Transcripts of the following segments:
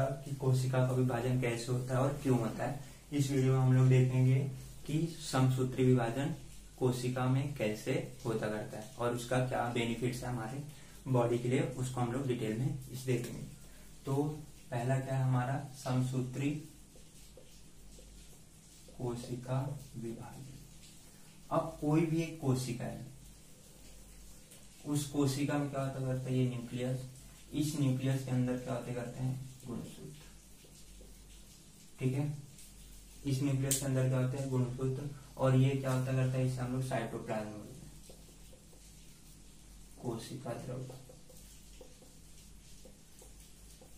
कि कोशिका का विभाजन कैसे होता है और क्यों होता है। इस वीडियो में हम लोग देखेंगे कि समसूत्री विभाजन कोशिका में कैसे होता करता है और उसका क्या बेनिफिट्स है हमारे बॉडी के लिए, उसको हम लोग डिटेल में इस देखेंगे। तो पहला क्या है हमारा समसूत्री कोशिका विभाजन। अब कोई भी एक कोशिका है, उस कोशिका में क्या होता करता है, ये न्यूक्लियस, इस न्यूक्लियस के अंदर क्या होते करते हैं गुणसूत्र। ठीक है, इस न्यूक्लियस के अंदर क्या होते हैं गुणसूत्र, और ये क्या होता करता है, इसे हम लोग साइटोप्लाज्म बोलते हैं। कोशिका द्रव्य,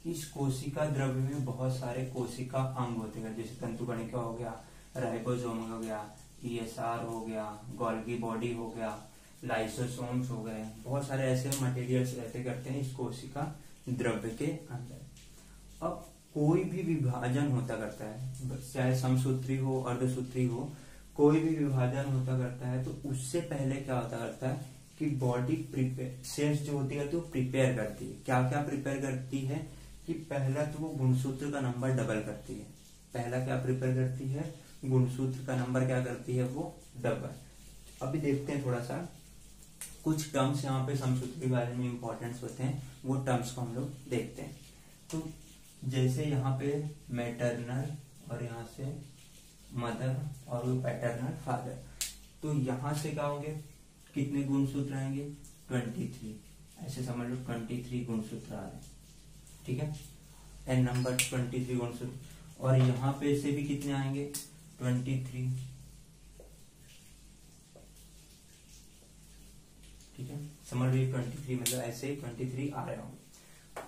इस कोशिका द्रव्य में बहुत सारे कोशिका अंग होते हैं, जैसे तंतुकणिका हो गया, राइबोसोम हो गया, ईएसआर हो गया, गोल्गी बॉडी हो गया, लाइसोसोम्स हो गए, बहुत सारे ऐसे मटेरियल्स रहते करते हैं इस कोशिका द्रव्य के अंदर। अब कोई भी विभाजन होता करता है, चाहे समसूत्री हो अर्धसूत्री हो, कोई भी विभाजन होता करता है तो उससे पहले क्या होता करता है कि बॉडी प्रिपेयर, सेल्स जो होती है तो प्रिपेयर करती है। क्या क्या प्रिपेयर करती है कि पहला तो वो गुणसूत्र का नंबर डबल करती है। पहला क्या प्रिपेयर करती है, गुणसूत्र का नंबर क्या करती है वो डबल। अभी देखते हैं थोड़ा सा कुछ टर्म्स यहाँ पे समसूत्री विभाजन में इंपॉर्टेंस होते हैं, वो टर्म्स को हम लोग देखते हैं। तो जैसे यहाँ पे मैटरनल और यहाँ से मदर और वो पैटर्नल फादर, तो यहाँ से क्या होंगे, कितने गुणसूत्र आएंगे 23, ऐसे समझ लो 23 गुणसूत्र आ रहे हैं। ठीक है, एन नंबर 23 गुणसूत्र, और यहाँ पे से भी कितने आएंगे 23। ठीक है, समझ लो 23 मतलब ऐसे 23 आ रहे होंगे।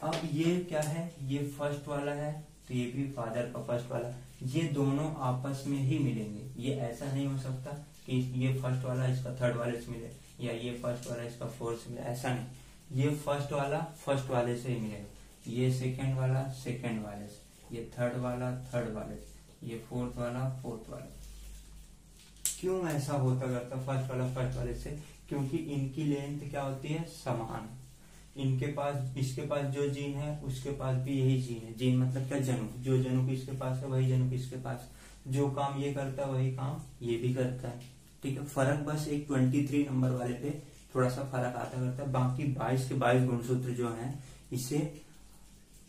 अब ये क्या है, ये फर्स्ट वाला है तो ये भी फादर का फर्स्ट वाला, ये दोनों आपस में ही मिलेंगे। ये ऐसा नहीं हो सकता कि ये फर्स्ट वाला इसका थर्ड वाले से मिले या ये फर्स्ट वाला इसका फोर्थ से मिले, ऐसा नहीं। ये फर्स्ट वाला फर्स्ट वाले से ही मिलेगा, ये सेकेंड वाला सेकेंड वाले से, ये थर्ड वाला थर्ड वाले से, ये फोर्थ वाला फोर्थ वाले से। क्यों ऐसा होता करता फर्स्ट वाला फर्स्ट वाले से, क्योंकि इनकी लेंथ क्या होती है समान। इनके पास, इसके पास जो जीन है उसके पास भी यही जीन है। जीन मतलब क्या, जनुक, जो जनुक इसके पास है वही जनुक इसके पास, जो काम ये करता है वही काम ये भी करता है। ठीक है, फर्क बस एक 23 नंबर वाले पे थोड़ा सा फर्क आता करता है। बाकी 22 के 22 गुणसूत्र जो है, इसे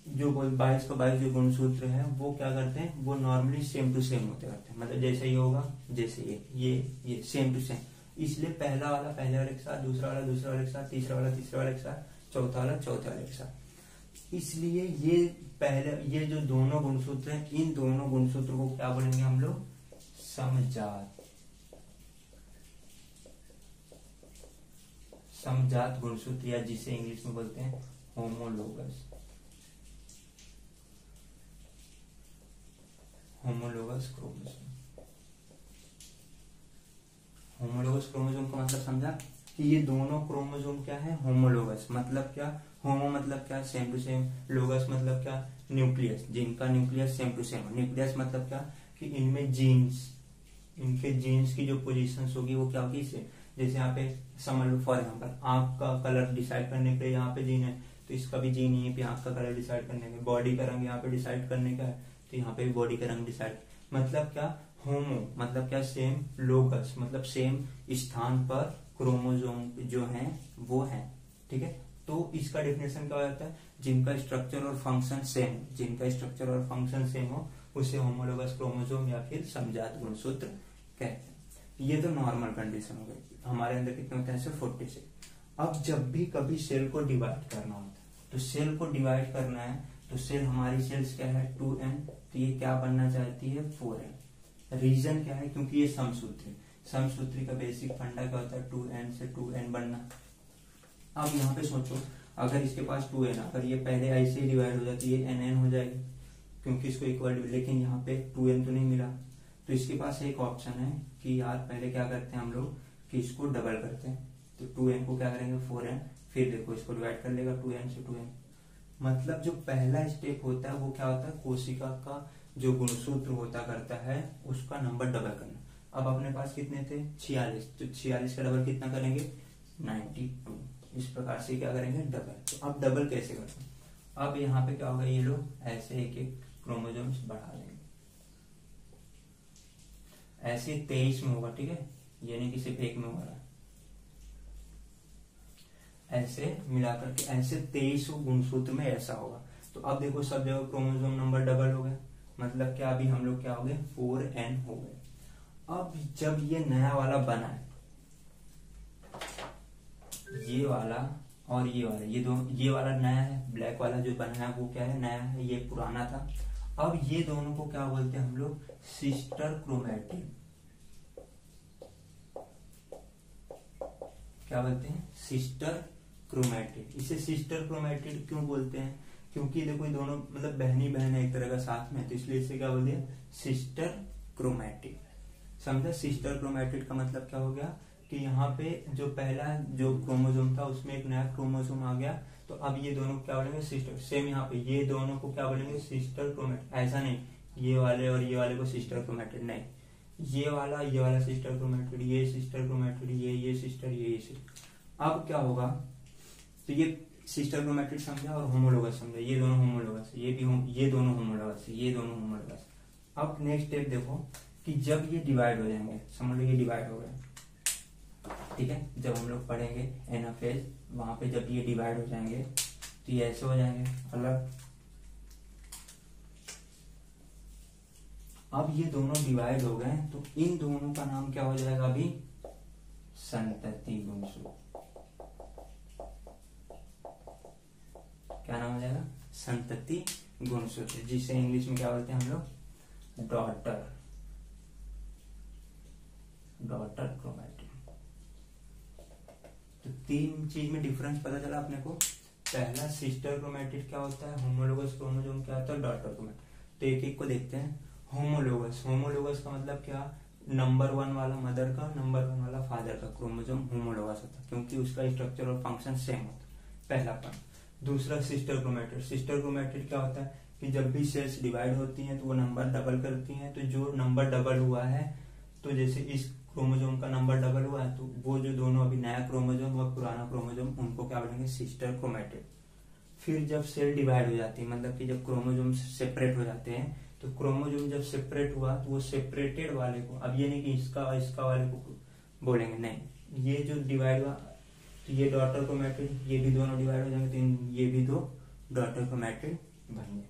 जो 22 का 22 जो गुणसूत्र है वो क्या करते हैं, वो नॉर्मली सेम टू सेम होते रहते हैं। मतलब जैसे ये होगा जैसे ये सेम टू सेम, इसलिए पहला वाला पहले वाले के साथ, दूसरा वाला दूसरा वाले के साथ, तीसरा वाला तीसरे वाले के साथ, चौथा वाला चौथे वाले के साथ। इसलिए ये पहले ये जो दोनों गुणसूत्र हैं, इन दोनों गुणसूत्र को क्या बोलेंगे हम लोग, समजात, समजात गुणसूत्र, या जिसे इंग्लिश में बोलते हैं homologous, homologous chromosome. Homologous chromosome का मतलब समझा कि ये दोनों क्रोमोसोम क्या है होमोलोगस। मतलब क्या, होमो मतलब क्या सेम टू सेम, लोगस मतलब क्या न्यूक्लियस, जिनका nucleus same to same. Nucleus मतलब क्या कि इनमें जीन्स, इनके जीन्स की जो पोजीशंस होगी वो क्या होगी सेम। जैसे यहाँ पे समझ लो फॉर एग्जाम्पल आंख का कलर डिसाइड करने के लिए यहाँ पे जीन है, तो इसका भी जीन यहीं पे आंख का कलर डिसाइड करने का। बॉडी का रंग यहाँ पे डिसाइड करने का है तो यहाँ पे भी बॉडी का रंग डिसाइड। मतलब क्या, होमो मतलब क्या सेम, लोगस मतलब सेम स्थान पर क्रोमोसोम जो है वो है। ठीक है, तो इसका डेफिनेशन क्या होता है, जिनका स्ट्रक्चर और फंक्शन सेम, जिनका स्ट्रक्चर और फंक्शन सेम हो उसे होमोलोगस क्रोमोसोम या फिर समजात गुणसूत्र कहते हैं। ये तो नॉर्मल कंडीशन हो गई। हमारे अंदर कितने होते हैं, सिर्फ 46। अब जब भी कभी सेल को डिवाइड करना होता है, तो सेल को डिवाइड करना है तो सेल, हमारी सेल्स क्या है 2n, तो ये क्या बनना चाहती है 4n। रीजन क्या है, क्योंकि ये समसूत्री, समसूत्री का बेसिक फंडा क्या होता है 2n से 2n बनना। अब यहाँ पे सोचो, अगर इसके पास 2n, अगर ये पहले ऐसे ही डिवाइड हो जाती है nn हो जाएगी, क्योंकि इसको इक्वल, लेकिन यहाँ पे 2n तो नहीं मिला, तो इसके पास एक ऑप्शन है कि यार पहले क्या करते हैं हम लोग कि इसको डबल करते हैं। तो 2n को क्या करेंगे 4n, फिर देखो इसको डिवाइड कर लेगा 2n से 2n। मतलब जो पहला स्टेप होता है वो क्या होता है, कोशिका का जो गुणसूत्र होता करता है उसका नंबर डबल करना। अब अपने पास कितने थे 46, तो 46 का डबल कितना करेंगे 92। इस प्रकार से क्या करेंगे डबल। तो अब डबल कैसे करते हैं, अब यहाँ पे क्या होगा, ये लोग ऐसे एक एक क्रोमोसोम्स बढ़ा देंगे, ऐसे 23 में होगा, ठीक है, ये नहीं कि सिर्फ एक में हो रहा है, ऐसे मिलाकर के ऐसे 23 गुणसूत्र में ऐसा होगा। तो अब देखो सब जगह क्रोमोसोम नंबर डबल हो गए, मतलब क्या अभी हम लोग क्या हो गए 4n हो गए। अब जब ये नया वाला बना है, ये वाला और ये वाला, ये दो, ये वाला नया है, ब्लैक वाला जो बना है वो क्या है, नया है, ये पुराना था। अब ये दोनों को क्या बोलते हैं हम लोग, सिस्टर क्रोमैटिड। क्या बोलते हैं, सिस्टर क्रोमैटिड। इसे सिस्टर क्रोमैटिड क्यों बोलते हैं, क्योंकि देखो ये दोनों मतलब बहनी बहन है एक तरह का साथ में, तो इसलिए इसे क्या बोलते हैं, सिस्टर क्रोमैटिड। समझा, सिस्टर क्रोमैटिड का मतलब क्या हो गया कि यहाँ पे जो पहला जो क्रोमोसोम था उसमें एक नया क्रोमोसोम आ गया, तो अब ये दोनों क्या बोलेंगे, सिस्टर। सेम यहाँ पे ये दोनों को क्या बोलेंगे, सिस्टर क्रोमैटिड। ऐसा नहीं ये वाले और ये वाले को सिस्टर क्रोमैटिड, नहीं, ये वाला सिस्टर क्रोमैटिड, ये सिस्टर क्रोमैटिड, ये सिस्टर, ये सिस्टर। अब क्या होगा, तो ये सिस्टर क्रोमैटिड समझा और होमोलोगस समझा, ये दोनों होमोलोगस, ये दोनों होमोलोगस, ये दोनों होमोलोगस। अब नेक्स्ट स्टेप देखो कि जब ये डिवाइड हो जाएंगे, समझ लो ये डिवाइड हो गए, ठीक है, जब हम लोग पढ़ेंगे एनाफेज, वहां पे जब ये डिवाइड हो जाएंगे तो ये ऐसे हो जाएंगे अलग। अब ये दोनों डिवाइड हो गए तो इन दोनों का नाम क्या हो जाएगा, अभी संतति गुणसूत्र। क्या नाम हो जाएगा, संतति गुणसूत्र, जिसे इंग्लिश में क्या बोलते हैं हम लोग, डॉटर क्रोमैटिड। तो तीन चीज में डिफरेंस पता चला अपने को। पहला सिस्टर क्रोमैटिड क्या होता है, होमोलोगस क्रोमोसोम क्या होता है, डॉटर क्रोमैटिड। तो एक एक को देखते हैं। होमोलोगस का मतलब क्या, नंबर 1 वाला मदर का, नंबर 1 वाला फादर का क्रोमोसोम होमोलोगस होता है, क्योंकि उसका स्ट्रक्चर और फंक्शन सेम होता है, पहला पॉइंट। दूसरा सिस्टर क्रोमैटिड क्या होता है कि जब भी सेल्स डिवाइड होती हैं तो वो नंबर डबल करती हैं, तो जो नंबर डबल हुआ है, तो जैसे इस क्रोमोसोम का नंबर डबल हुआ है, तो वो जो दोनों अभी नया क्रोमोसोम और पुराना क्रोमोसोम, उनको क्या बोलेंगे, सिस्टर क्रोमैटिड। फिर जब सेल डिवाइड हो जाती है, मतलब कि जब क्रोमोसोम सेपरेट हो जाते हैं, तो क्रोमोसोम जब सेपरेट हुआ तो वो सेपरेटेड वाले को, अब ये नहीं कि इसका वाले को बोलेंगे, नहीं, ये जो डिवाइड हुआ तो ये डॉटर क्रोमैटिड, ये भी दोनों डिवाइड हो जाएंगे तो ये भी दो डॉटर क्रोमैटिड बनेंगे।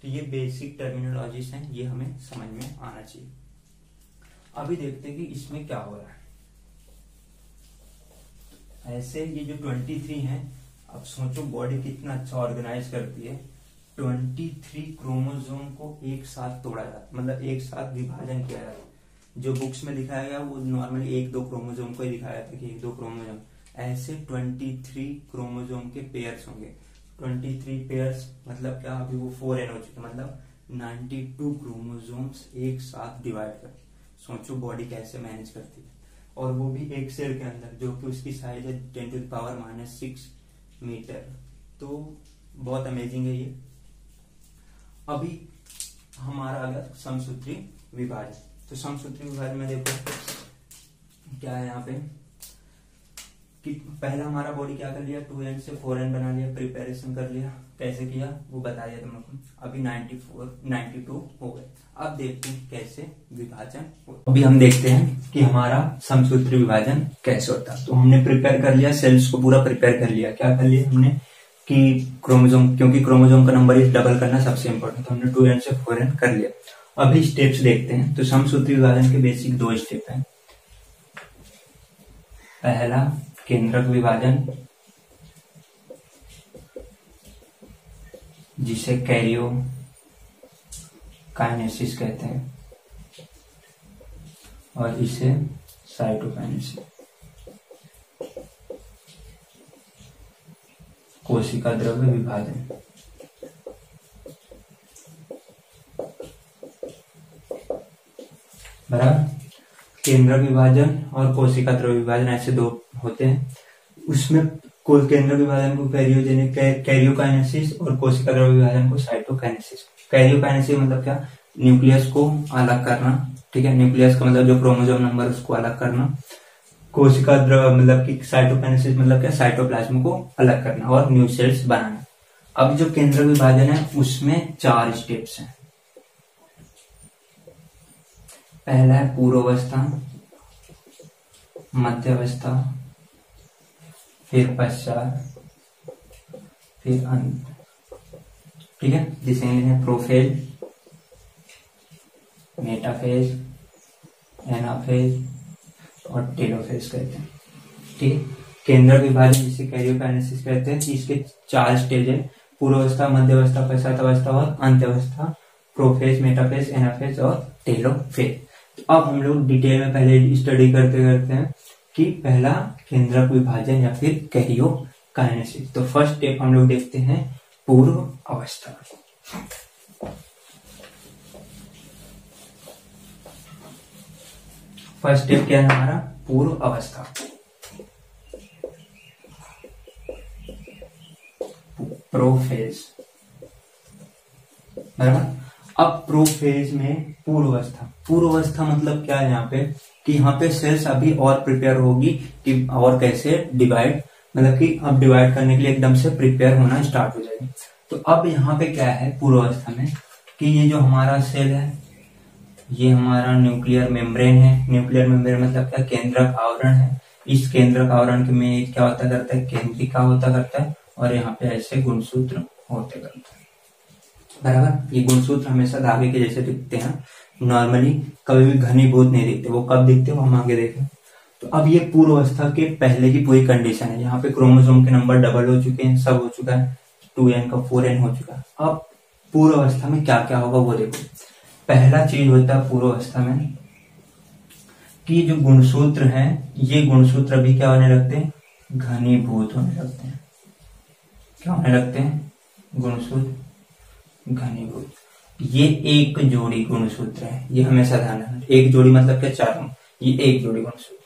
तो ये बेसिक टर्मिनोलॉजीज हैं, ये हमें समझ में आना चाहिए। अभी देखते हैं कि इसमें क्या हो रहा है। ऐसे ये जो 23 हैं, अब सोचो बॉडी कितना अच्छा ऑर्गेनाइज करती है। 23 क्रोमोसोम को एक साथ तोड़ा जाता है, मतलब एक साथ विभाजन किया जाता है। जो बुक्स में दिखाया गया वो नॉर्मली 1-2 क्रोमोसोम को ही दिखाया जाता है कि 1-2 क्रोमोसोम, ऐसे 23 क्रोमोसोम के पेयर्स होंगे। 23 पेयर्स मतलब क्या, अभी वो 4n हो चुके, मतलब 92 क्रोमोसोम्स एक साथ डिवाइड कर। सोचो बॉडी कैसे मैनेज करती है, और वो भी एक सेल के अंदर, जो कि उसकी साइज है 10⁻⁻6 मीटर। तो बहुत अमेजिंग है ये। अभी हमारा आ गया समसूत्री विभाजन। तो समसूत्री विभाजन में देखो क्या है यहाँ पे कि पहला हमारा बॉडी क्या कर लिया, 2n से 4n बना लिया, प्रिपरेशन कर लिया। कैसे किया वो बता दिया तुम लोग को। अभी 92 हो गए। अब देखते हैं कैसे विभाजन होता। अभी हम देखते हैं कि हमारा समसूत्री विभाजन कैसे होता है। तो हमने प्रिपेयर कर लिया, सेल्स को पूरा प्रिपेयर कर लिया। क्या कर लिया हमने कि क्रोमोसोम, क्योंकि क्रोमोसोम का नंबर इज डबल करना सबसे इंपॉर्टेंट, तो हमने 2n से 4n कर लिया। अभी स्टेप्स देखते हैं। तो समसूत्री विभाजन के बेसिक 2 स्टेप हैं। पहला केंद्रक विभाजन, जिसे कैरियो काइनेसिस कहते हैं, और इसे साइटोकाइनेसिस। कोशिका द्रव्य विभाजन, बराबर। केंद्र विभाजन और कोशिका द्रव्य विभाजन ऐसे 2 होते हैं। उसमें केंद्र विभाजन को कैरियोकाइनेसिस और कोशिका द्रव्य विभाजन को साइटोकाइनेसिस। कैरियोकाइनेसिस मतलब क्या, न्यूक्लियस को अलग करना, ठीक है, न्यूक्लियस का मतलब जो क्रोमोसोम नंबर उसको अलग करना। कोशिका द्रव्य मतलब कि साइटोकाइनेसिस मतलब क्या, साइटोप्लाज्म को अलग करना और न्यू सेल्स बनाना। अब जो केंद्रक विभाजन है उसमें 4 स्टेप्स हैं। पहला है पूर्वावस्था, मध्यावस्था, फिर पश्चात, फिर अंत। ठीक है, जिसे इंग्लिश में प्रोफेज, मेटाफेज, एनाफेज और टेलोफेज कहते हैं। ठीक है, केंद्रक विभाजन जिसे कैरियोकाइनेसिस कहते हैं, इसके 4 स्टेज है, पूर्वावस्था, मध्यावस्था, पश्चातावस्था और अंत्यावस्था, प्रोफेज, मेटाफेज, एनाफेज और टेलोफेज। तो अब हम लोग डिटेल में पहले स्टडी करते हैं कि पहला केंद्रक विभाजन या फिर कैरियोकाइनेसिस। तो फर्स्ट स्टेप हम लोग देखते हैं पूर्व अवस्था। फर्स्ट स्टेप क्या है हमारा? पूर्व अवस्था। प्रोफेज, बराबर। अब प्रोफेज में पूर्वावस्था, पूर्वावस्था मतलब क्या है यहाँ पे कि यहाँ पे सेल्स अभी और प्रिपेयर होगी कि और कैसे डिवाइड, मतलब कि अब डिवाइड करने के लिए एकदम से प्रिपेयर होना स्टार्ट हो जाएगी। तो अब यहाँ पे क्या है पूर्वावस्था में कि ये जो हमारा सेल है ये हमारा न्यूक्लियर मेम्ब्रेन है। न्यूक्लियर मेम्ब्रेन मतलब क्या? केंद्रक आवरण है। इस केंद्रक आवरण में क्या होता करता है? केंद्रिका होता करता है और यहाँ पे ऐसे गुणसूत्र होते करता है, बराबर। ये गुणसूत्र हमेशा धागे के जैसे दिखते हैं, नॉर्मली कभी भी घनीभूत नहीं दिखते। वो कब दिखते वो हम आगे देखें। तो अब ये पूर्वावस्था के पहले की पूरी कंडीशन है। यहाँ पे क्रोमोसोम के नंबर डबल हो चुके हैं, सब हो चुका है, 2n का 4n हो चुका है। अब पूर्वावस्था में क्या क्या होगा वो देखो। पहला चीज होता है पूर्वावस्था में कि जो गुणसूत्र हैं ये गुणसूत्र अभी क्या होने लगते हैं? घनीभूत होने लगते हैं। क्या होने लगते हैं? गुणसूत्र घनीभूत। ये एक जोड़ी गुणसूत्र है, ये हमेशा ध्यान रखना। एक जोड़ी मतलब क्या? 4, ये एक जोड़ी गुणसूत्र।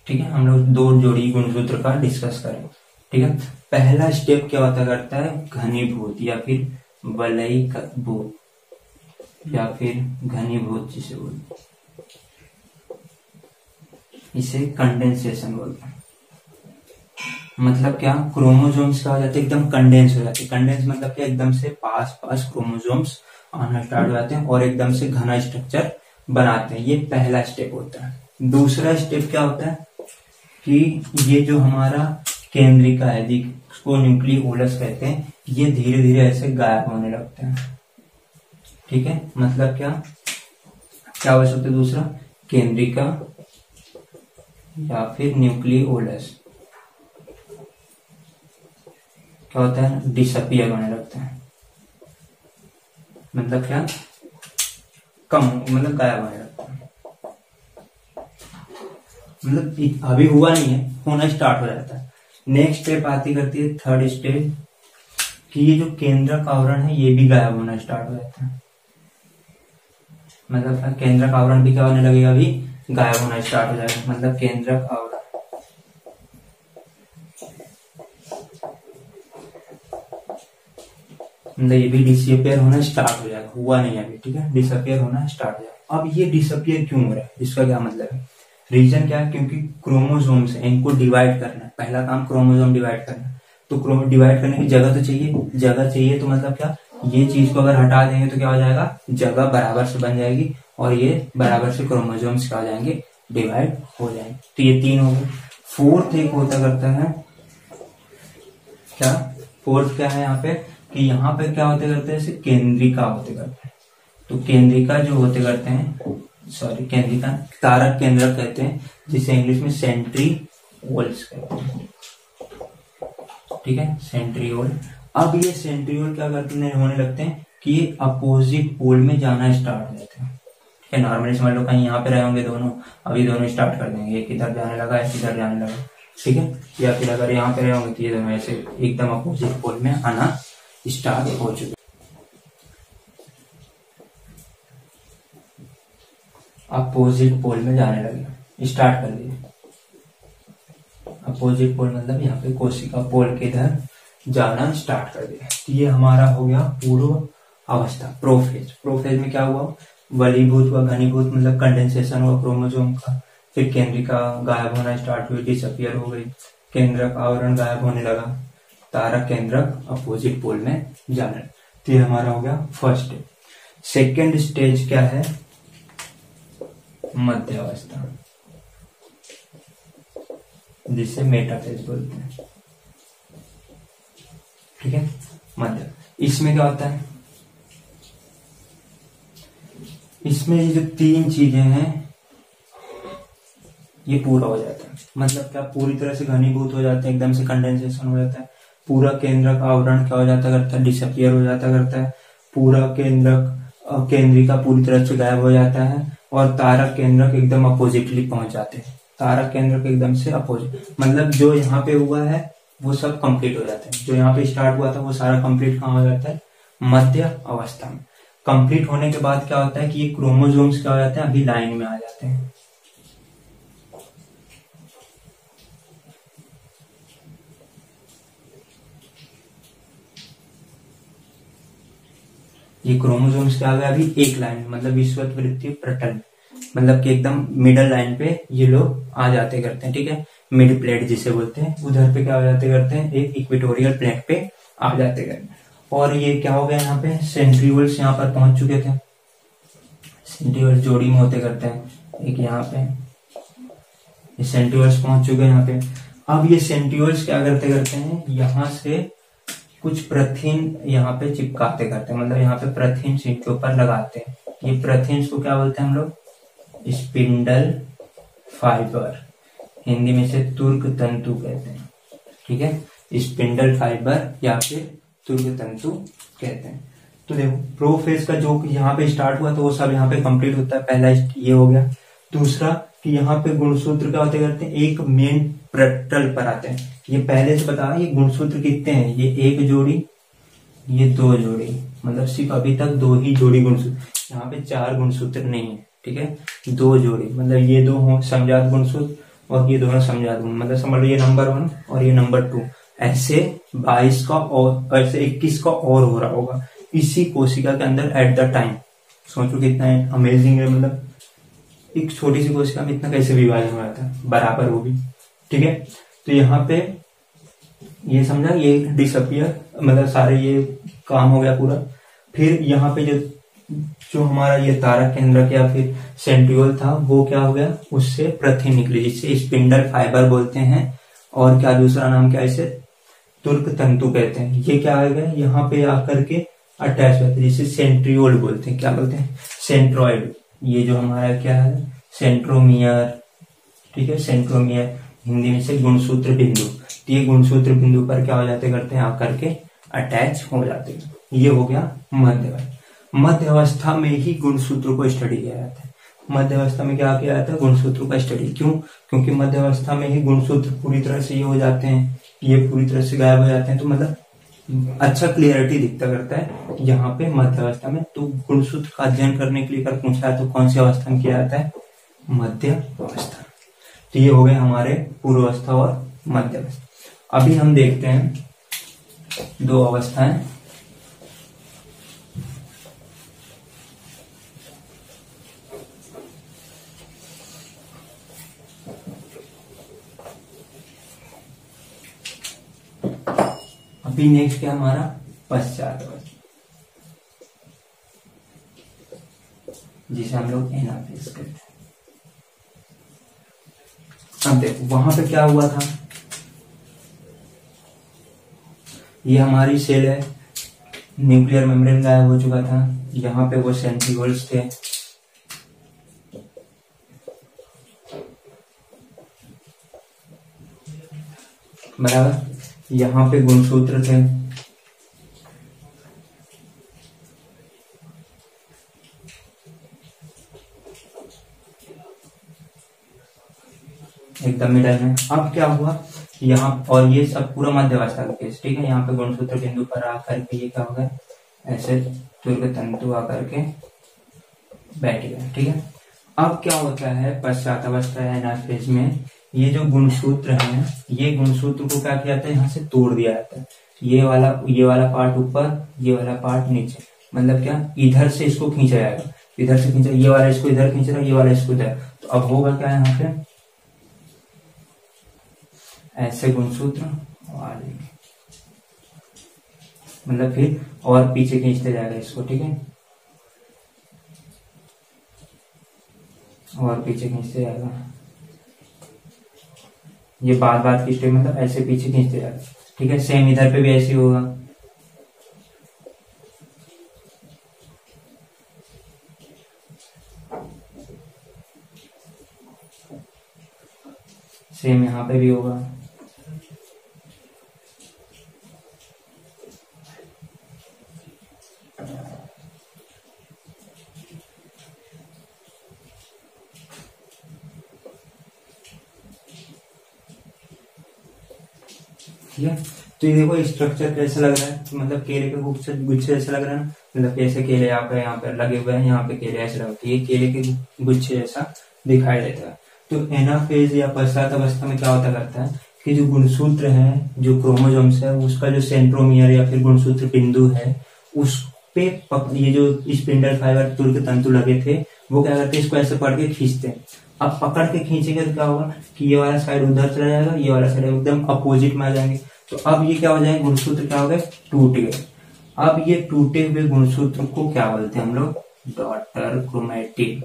ठीक है, हम लोग 2 जोड़ी गुणसूत्र का डिस्कस करें। ठीक है, पहला स्टेप क्या होता करता है? घनीभूत या फिर वलयीभूत या फिर घनीभूत जिसे बोलते हैं, इसे कंडेंसेशन बोलते हैं। मतलब क्या? क्रोमोसोम्स क्या हो जाते हैं? एकदम कंडेंस हो जाते हैं। कंडेंस मतलब क्या? एकदम से पास पास क्रोमोसोम्स आना स्टार्ट हो जाते हैं और एकदम से घना स्ट्रक्चर बनाते हैं। ये पहला स्टेप होता है। दूसरा स्टेप क्या होता है कि ये जो हमारा केंद्रिका है, जिसको न्यूक्लियोलस कहते हैं, ये धीरे धीरे ऐसे गायब होने लगते हैं। ठीक है, मतलब क्या क्या हो सकता है? दूसरा केंद्रिका या फिर न्यूक्लियोलस क्या होता है? डिसअपियर होने लगता है। मतलब क्या? कम, मतलब गायब होने लगता है। मतलब अभी हुआ नहीं है, होना स्टार्ट हो जाता है। नेक्स्ट स्टेप आती करती है थर्ड स्टेप कि ये जो केंद्रक आवरण है ये भी गायब होना स्टार्ट हो जाता है। मतलब केंद्रक आवरण भी क्या होने लगेगा? अभी गायब होना स्टार्ट हो जाएगा। मतलब केंद्रक आवरण मतलब ये भी डिसअपियर होना स्टार्ट हो जाएगा। हुआ नहीं अभी, ठीक है, डिसअपियर होना स्टार्ट हो जाएगा। अब ये डिसअपियर क्यों हो रहा है? इसका क्या मतलब है? रीजन क्या है? क्योंकि क्रोमोसोम्स है, इनको डिवाइड करना है। पहला काम क्रोमोसोम डिवाइड करना है। तो डिवाइड करने की जगह तो चाहिए। जगह चाहिए तो मतलब क्या? ये चीज को अगर हटा देंगे तो क्या हो जाएगा? जगह बराबर से बन जाएगी और ये बराबर से क्रोमोसोम्स क्या हो जाएंगे? डिवाइड हो जाएंगे। तो ये 3 हो गए। फोर्थ एक होता करता है क्या? फोर्थ क्या है यहाँ पे कि यहाँ पे क्या होते करते हैं? जैसे केंद्रिका होते करते हैं। तो केंद्रिका जो होते करते हैं, सॉरी केंद्रिका, तारक केंद्रक कहते हैं, जिसे इंग्लिश में सेंट्रीओल्स कहते हैं। ठीक है, सेंट्रियोल। अब ये सेंट्रियोल क्या करते हैं? होने लगते हैं कि ये अपोजिट पोल में जाना स्टार्ट हो जाते हैं। ठीक है, नॉर्मली समझ लो कहीं यहाँ पे रहे होंगे दोनों, अभी दोनों स्टार्ट कर देंगे। एक इधर जाने लगा, एक इधर जाने लगा। ठीक है, या फिर अगर यहाँ पे रहे होंगे तो ये दोनों ऐसे एकदम अपोजिट पोल में आना स्टार्ट हो चुके। अपोजिट पोल में जाने लगे, स्टार्ट कर दिए। अपोजिट पोल मतलब यहाँ पे कोशिका पोल के इधर जाना स्टार्ट कर दिया। तो ये हमारा हो गया पूर्व अवस्था, प्रोफेज। प्रोफेज में क्या हुआ? वलीभूत हुआ, घनीभूत मतलब कंडेंसेशन हुआ क्रोमोसोम का। फिर केंद्रिका गायब होना स्टार्ट हुई, डिसअपियर हो गई, केंद्रक आवरण गायब होने लगा, तारक केंद्रक अपोजिट पोल में जाने लगा। तो ये हमारा हो गया फर्स्ट स्टेज। सेकेंड स्टेज क्या है? मध्य अवस्था, जिसे मेटाफेज बोलते हैं। ठीक है, मध्य। इसमें क्या होता है? इसमें ये जो तीन चीजें हैं ये पूरा हो जाता है। मतलब क्या? पूरी तरह से घनीभूत हो जाते हैं, एकदम से कंडेंसेशन हो जाता है। पूरा केंद्रक आवरण क्या हो जाता करता है? डिसअपियर हो जाता करता है। पूरा केंद्रक केंद्रिका पूरी तरह से गायब हो जाता है और तारक केंद्रक एकदम अपोजिटली पहुंच जाते हैं। तारक केंद्रक एकदम से अपोजिट, मतलब जो यहाँ पे हुआ है वो सब कंप्लीट हो जाता है। जो यहाँ पे स्टार्ट हुआ था वो सारा कंप्लीट कहाँ हो जाता है? मध्य अवस्था में। कंप्लीट होने के बाद क्या होता है कि ये क्रोमोसोम्स क्या हो जाते हैं? अभी लाइन में आ जाते हैं। ये क्रोमोसोम्स क्या आ गया? अभी एक लाइन, मतलब विषुवत-वृत्तीय प्रतल, मतलब कि एकदम मिडल लाइन पे ये लोग आ जाते करते हैं। ठीक है, मिड प्लेट जिसे बोलते हैं, उधर पे क्या हो जाते करते हैं? एक इक्वेटोरियल प्लेट पे आ जाते करते हैं। और ये क्या हो गया? यहाँ पे सेंट्रियोल्स यहाँ पर पहुंच चुके थे। सेंट्रियोल्स जोड़ी में होते करते हैं, एक यहाँ पे ये सेंट्रियोल्स पहुंच चुके हैं यहाँ पे। अब ये सेंट्रियोल्स क्या करते करते हैं? यहाँ से कुछ प्रथिन यहाँ पे चिपकाते करते हैं, मतलब यहाँ पे प्रथिन शीट के ऊपर लगाते हैं। ये प्रथिन को क्या बोलते हैं हम लोग? स्पिंडल फाइबर, हिंदी में से तुर्क तंतु कहते हैं। ठीक है, स्पिंडल फाइबर या फिर तुर्क तंतु कहते हैं। तो देखो, प्रोफेज का जो यहाँ पे स्टार्ट हुआ तो वो सब यहाँ पे कंप्लीट होता है। पहला ये हो गया। दूसरा कि यहाँ पे गुणसूत्र क्या होते करते हैं? एक मेन प्रतल पर आते हैं। ये पहले से बताया, ये गुणसूत्र कितने हैं? ये एक जोड़ी, ये दो जोड़ी, मतलब सिर्फ अभी तक दो ही जोड़ी गुणसूत्र। यहाँ पे चार गुणसूत्र नहीं है। ठीक है, दो जोड़ी, मतलब ये दो हो समजात गुणसूत्र और ये दोनों समजात गुण, मतलब समझ लो ये नंबर 1 और ये नंबर 2। ऐसे 22 का और ऐसे 21 का और हो रहा होगा इसी कोशिका के अंदर एट द टाइम। सोचो कितना है अमेजिंग है, मतलब एक छोटी सी कोशिका में इतना कैसे विभाजन हो रहा था बराबर वो भी। ठीक है, तो यहाँ पे ये समझा, ये डिसअपियर, मतलब सारे ये काम हो गया पूरा। फिर यहाँ पे जो हमारा ये तारक केंद्रक या फिर सेंट्रियोल था वो क्या हो गया? उससे प्रथिन निकली, जिससे स्पिंडल फाइबर बोलते हैं। और क्या दूसरा नाम क्या है इसे? तुर्क तंतु कहते हैं। ये क्या आ गया? यहाँ पे आकर के अटैच होते हैं, जिसे सेंट्रियोल बोलते हैं। क्या बोलते हैं? सेंट्रॉइड। ये जो हमारा क्या है? सेंट्रोमियर। ठीक है, सेंट्रोमियर, हिंदी में से गुणसूत्र बिंदु। तो ये गुणसूत्र बिंदु पर क्या हो जाते करते हैं? आकर के अटैच हो जाते हैं। ये हो गया मध्य अवस्था। मध्य अवस्था में ही गुणसूत्र को स्टडी किया जाता है। मध्य अवस्था में क्या किया जाता है? गुणसूत्र का स्टडी। क्यों? क्योंकि मध्य अवस्था में ही गुणसूत्र पूरी तरह से ये हो जाते हैं, ये पूरी तरह से गायब हो जाते हैं। तो मतलब अच्छा क्लियरिटी दिखता करता है यहाँ पे मध्य अवस्था में। तो गुणसूत्र का अध्ययन करने के लिए अगर पूछा है तो कौन सी अवस्था में किया जाता है? मध्य अवस्था। तो ये हो गए हमारे पूर्व अवस्था और मध्य अवस्था। अभी हम देखते हैं दो अवस्थाएं। अभी नेक्स्ट क्या हमारा? पश्चात अवस्था, जिसे हम लोग एनाफेज कहते हैं। अब देखो वहां पे क्या हुआ था? ये हमारी सेल है, न्यूक्लियर मेम्ब्रेन गायब हो चुका था। यहाँ पे वो सेंट्रियोल्स थे, बराबर। यहाँ पे गुणसूत्र थे, एकदम मिडल में। अब क्या हुआ यहाँ, और ये सब पूरा मध्य अवस्था का केस। ठीक है, यहाँ पे गुणसूत्र बिंदु पर आकर के ये क्या होगा? ऐसे तुर्क तंतु आकर के बैठ गया। ठीक है, अब क्या होता है पश्चात अवस्था या एनाफेज में? ये जो गुणसूत्र है, ये गुणसूत्र को क्या किया जाता है? यहाँ से तोड़ दिया जाता है। ये वाला पार्ट ऊपर, ये वाला पार्ट नीचे। मतलब क्या? इधर से इसको खींचा जाएगा, इधर से खींचा, ये वाला इसको इधर खींच रहा है, ये वाला इसको इधर। तो अब होगा क्या यहाँ पे, ऐसे गुणसूत्र और मतलब फिर और पीछे खींचते जाएगा इसको, ठीक है, और पीछे खींचते जाएगा, ये बात की स्टेप मतलब ऐसे पीछे खींचते जाएगा, ठीक है। सेम इधर पे भी ऐसे ही होगा, सेम यहाँ पे भी होगा, ठीक है। तो ये देखो स्ट्रक्चर कैसे लग रहा है, मतलब केले के गुच्छे जैसे लग रहा है ना, मतलब कैसे केले यहाँ पे लगे हुए हैं, यहाँ पे केले ऐसे लगे, तो ये केले के गुच्छे जैसा दिखाई देता है। तो एनाफेज या पश्चात अवस्था में क्या होता करता है कि जो गुणसूत्र है, जो क्रोमोसोम्स है, उसका जो सेंट्रोमियर या फिर गुणसूत्र बिंदु है, उस पे ये जो स्पिंडल फाइबर तुर्क तंतु लगे थे, वो क्या करते हैं, इसको ऐसे पकड़ के खींचते हैं। अब पकड़ के खींचेंगे तो क्या होगा कि ये वाला साइड उधर चला जाएगा, ये वाला साइड एकदम अपोजिट में आ जाएंगे। तो अब ये क्या हो जाएंगे, गुणसूत्र क्या हो गए, टूट गए। अब ये टूटे हुए गुणसूत्र को क्या बोलते हैं हम लोग, डॉटर क्रोमैटिड,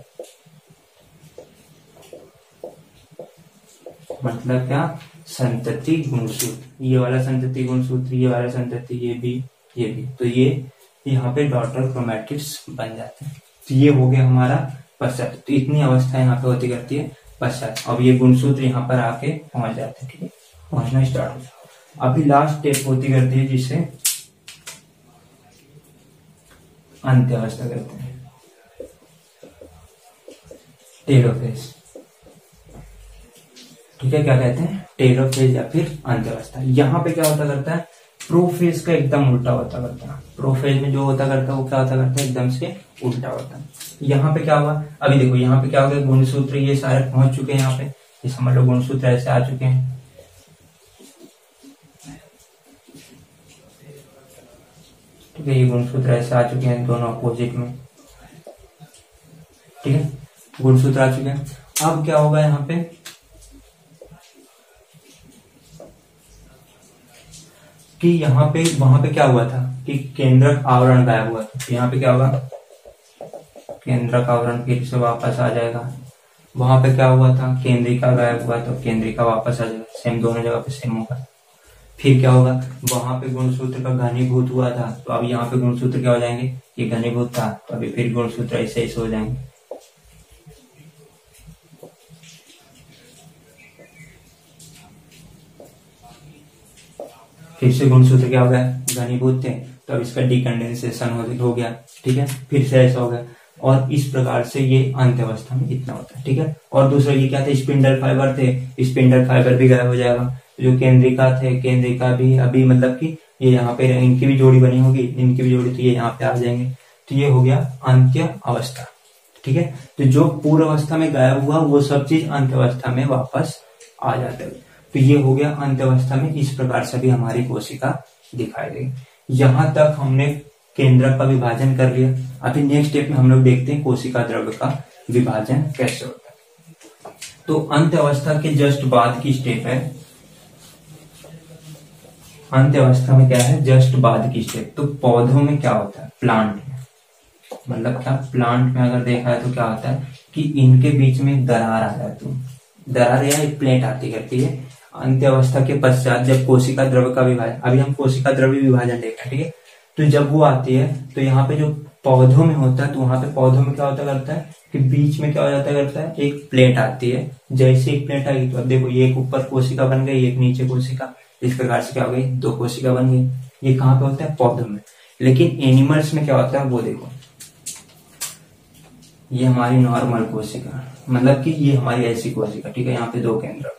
मतलब क्या, संतति गुणसूत्र। ये वाला संतति गुणसूत्र, ये वाला संतति, ये भी, तो ये यहाँ पे डॉटर क्रोमैटिड्स बन जाते हैं। तो ये हो गया हमारा पश्चात। तो इतनी अवस्था यहाँ पे होती करती है पश्चात। अब ये गुणसूत्र यहाँ पर आके पहुंच जाते हैं, ठीक है, पहुंचना स्टार्ट हो जाता। अभी लास्ट स्टेप होती करती है जिसे अंत्य अवस्था कहते हैं, टेलोफेज, ठीक है। क्या कहते हैं, टेलोफेज या फिर अंत्य अवस्था। यहाँ पे क्या होता करता है, प्रोफेज का एकदम उल्टा होता करता है। प्रोफेज में जो होता करता है वो क्या होता करता है, एकदम से उल्टा होता है। यहाँ पे क्या हुआ, अभी देखो यहाँ पे क्या हो गया, गुणसूत्र ये सारे पहुंच चुके हैं यहाँ पे, ये समझ लो गुणसूत्र ऐसे आ चुके हैं, ठीक है। ये गुणसूत्र ऐसे आ चुके हैं दोनों अपोजिट में, ठीक है, गुणसूत्र आ चुके हैं। अब क्या होगा यहाँ पे कि यहाँ पे वहां पे क्या हुआ था कि केंद्रक आवरण गायब हुआ था। यहाँ पे क्या होगा, केंद्रक आवरण फिर से वापस आ जाएगा। वहां पे क्या हुआ था, केंद्रिका गायब हुआ, तो केंद्रिका वापस आ जाएगा, सेम दोनों जगह पे सेम होगा। फिर क्या होगा, वहां पे गुणसूत्र का घनीभूत हुआ था, तो अब यहाँ पे गुणसूत्र क्या हो जाएंगे, ये घनीभूत था, तो अभी फिर गुणसूत्र ऐसे ऐसे हो जाएंगे, फिर से गुणसूत्र क्या हो गया, घनीभूत थे, तो अब इसका डिकंडेंसेशन हो गया, ठीक है, फिर से ऐसा हो गया। और इस प्रकार से ये अंत्य अवस्था में इतना होता है, ठीक है। और दूसरा ये क्या थे, स्पिंडल फाइबर थे, स्पिंडल फाइबर भी गायब हो जाएगा। जो केंद्रिका थे, केंद्रिका भी अभी मतलब कि ये यहाँ पे इनकी भी जोड़ी बनी होगी, इनकी भी जोड़ी, तो ये यहाँ पे आ जाएंगे। तो ये हो गया अंत्य अवस्था, ठीक है। तो जो पूर्व अवस्था में गायब हुआ वो सब चीज अंत्य अवस्था में वापस आ जाते हैं। तो ये हो गया अंत्य अवस्था में, इस प्रकार से भी हमारी कोशिका दिखाई देगी। यहां तक हमने केंद्रक का विभाजन कर लिया। अभी नेक्स्ट स्टेप में हम लोग देखते हैं कोशिका द्रव्य का विभाजन कैसे होता है। तो अंत्य अवस्था के जस्ट बाद की स्टेप है, अंत्य अवस्था में क्या है, जस्ट बाद की स्टेप। तो पौधों में क्या होता है, प्लांट में, मतलब क्या, प्लांट में अगर देखा है तो क्या होता है कि इनके बीच में दरार आ जाती है, दरार या एक प्लेट आती करती है अंत्य अवस्था के पश्चात, जब कोशिका द्रव्य का विभाजन, अभी हम कोशिका द्रव्य विभाजन देख रहे हैं, ठीक है। तो जब वो आती है तो यहाँ पे जो पौधों में होता है, तो वहां पे पौधों में क्या होता करता है कि बीच में क्या हो जाता करता है, एक प्लेट आती है। जैसे एक प्लेट आएगी तो अब देखो ये एक ऊपर कोशिका बन गई, एक नीचे कोशिका, इस प्रकार से क्या हो गई, दो कोशिका बन गई। ये कहाँ पे होता है, पौधों में। लेकिन एनिमल्स में क्या होता है वो देखो, ये हमारी नॉर्मल कोशिका, मतलब कि ये हमारी ऐसी कोशिका, ठीक है। यहाँ पे दो केंद्र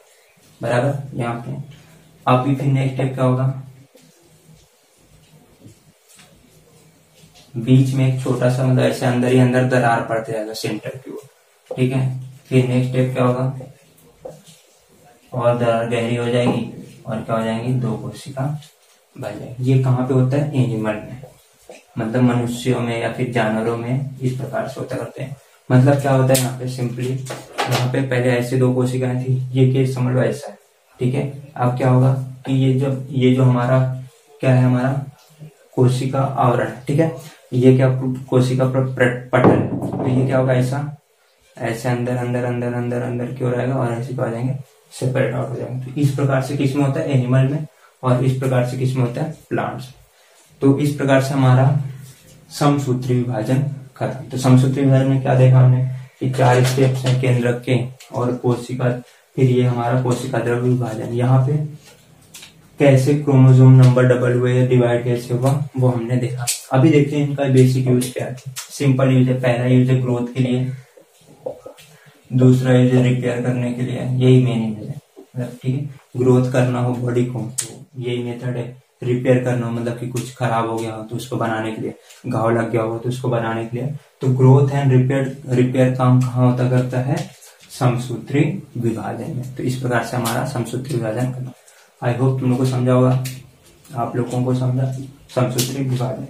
बराबर, यहाँ पे। अब फिर नेक्स्ट स्टेप क्या होगा, बीच में एक छोटा सा, मतलब ऐसे अंदर ही अंदर दरार पड़ते जाएगा सेंटर की ओर, ठीक है। फिर नेक्स्ट स्टेप क्या होगा, और दरार गहरी हो जाएगी और क्या हो जाएंगी, दो कोशिका बन जाएगी। ये कहाँ पे होता है, एनिमल में, मतलब मनुष्यों में या फिर जानवरों में इस प्रकार से होता करते हैं। मतलब क्या होता है यहाँ पे सिंपली यहाँ पे पहले ऐसे दो कोशिकाएं थी, ये केस समझ लो ऐसा है, ठीक है। अब क्या होगा कि ये जो हमारा क्या है, हमारा कोशिका आवरण, ठीक है, ये क्या कोशिका पटल, तो ये क्या होगा ऐसा, ऐसे अंदर अंदर अंदर अंदर अंदर क्यों रहेगा और ऐसे क्या हो जाएंगे, सेपरेट आउट हो जाएंगे। तो इस प्रकार से किसमें होता है, एनिमल में, और इस प्रकार से किसमें होता है, प्लांट्स। तो इस प्रकार से हमारा समसूत्री विभाजन खत्म। तो समसूत्री विभाजन में क्या देखा हमने कि 4 स्टेप्स हैं, केंद्रक के और कोशिका, फिर ये हमारा कोशिका द्रव्य विभाजन। यहाँ पे कैसे क्रोमोसोम नंबर डबल हुए, डिवाइड कैसे हुआ, वो हमने देखा। अभी देखते हैं इनका बेसिक यूज क्या है। सिंपल यूज है, पहला यूज है ग्रोथ के लिए, दूसरा यूज है रिपेयर करने के लिए, यही मेन यूज है, मतलब ठीक है, ग्रोथ करना हो बॉडी को तो यही मेथड है। रिपेयर करना हो मतलब कि कुछ खराब हो गया हो तो उसको बनाने के लिए, घाव लग गया हो तो उसको बनाने के लिए। तो ग्रोथ एंड रिपेयर काम कहाँ होता करता है, समसूत्री विभाजन में। तो इस प्रकार से हमारा समसूत्री विभाजन करना। आई होप तुम लोग को समझा होगा, आप लोगों को समझा समसूत्री विभाजन।